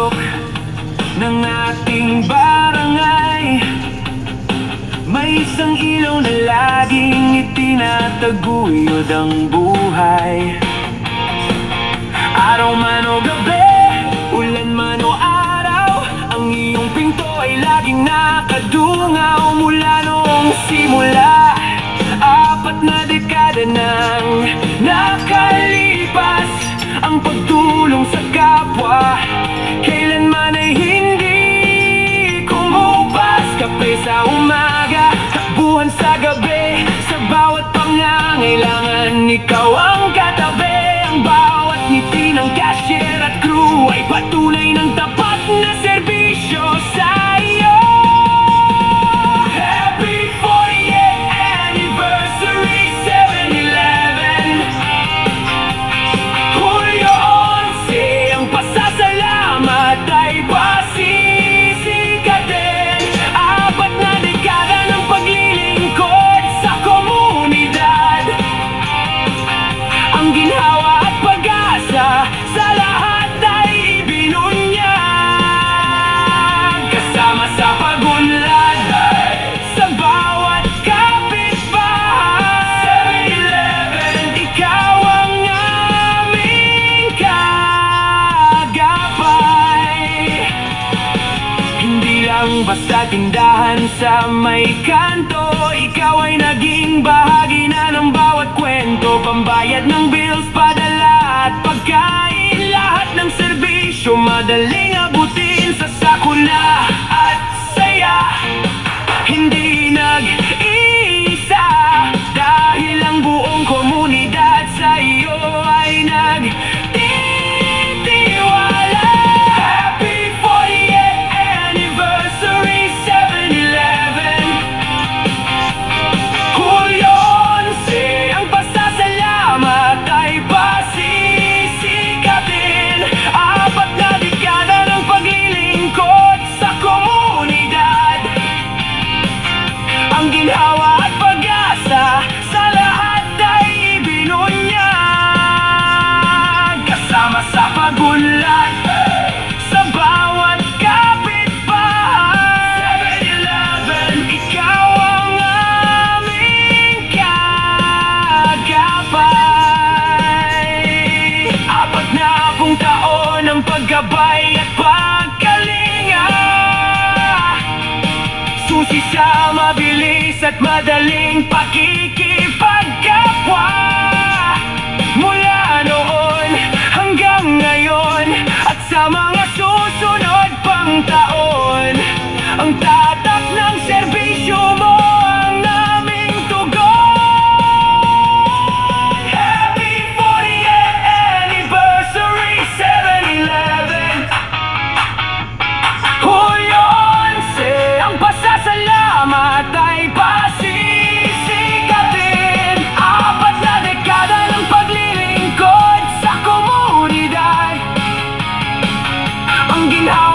sulok ng ating barangay. May isang ilaw na laging itinataguyod ang buhay. Araw man o gabi, ulan man o araw, ang iyong pinto ay laging nakadungaw. Mula noong simula, 4 na dekada nang nakalipas, ang pagtulong sa kapwa kailanman ay hindi kumupas. Kape sa umaga, takbuhan sa gabi, sa bawat pangangailangan ikaw ang katabi. Ang bawat ngiti ng cashier at crew ay patunay ng tapat na serbisyo sa iyo. Happy 40th anniversary 7-Eleven. Hulyo 11, ang pasasalamat ay pasisikatin. 4 na dekada ng paglilingkod sa komunidad. Ang ginhawa at pag-asa sa lahat ay ibinunyag. Kasama sa pagunlad sa bawat kapitbahay, 7-Eleven, ikaw ang aming kagabay. Hindi lang basta tindahan sa may kanto, ikaw ay naging bahagi na ng bawat kwento. Pambayad ng bills, padala at pagkain, lahat ng serbisyo madaling abutin sa sakuna at saya. Hindi nag-iisa dahil ang buong komunidad sa iyo ay nagtitiwala. Happy 40th anniversary 7-Eleven. Hulyo 11, ang pasasalamat ay pasisikatin. 4 na dekada ng paglilingkod sa komunidad. Ang ginhawa at pag-asa sa lahat ay ibinunyag. Kasama sa pagunlad sa bawat kapitbahay, 7-Eleven, ikaw ang aming kagabay. 40 taon ng paggabay at pagkalinga, susi sa mabilis at madaling pakikipagkapwa. Mula noon hanggang ngayon at sa mga susunod pang taon, ang tatak ng serbisyo mo ang naming tugon. Happy 40th anniversary 7-Eleven. Hulyo 11, ang pasasalamat ay pasisikatin. 4 na dekada ng paglilingkod sa komunidad. Ang ginhawa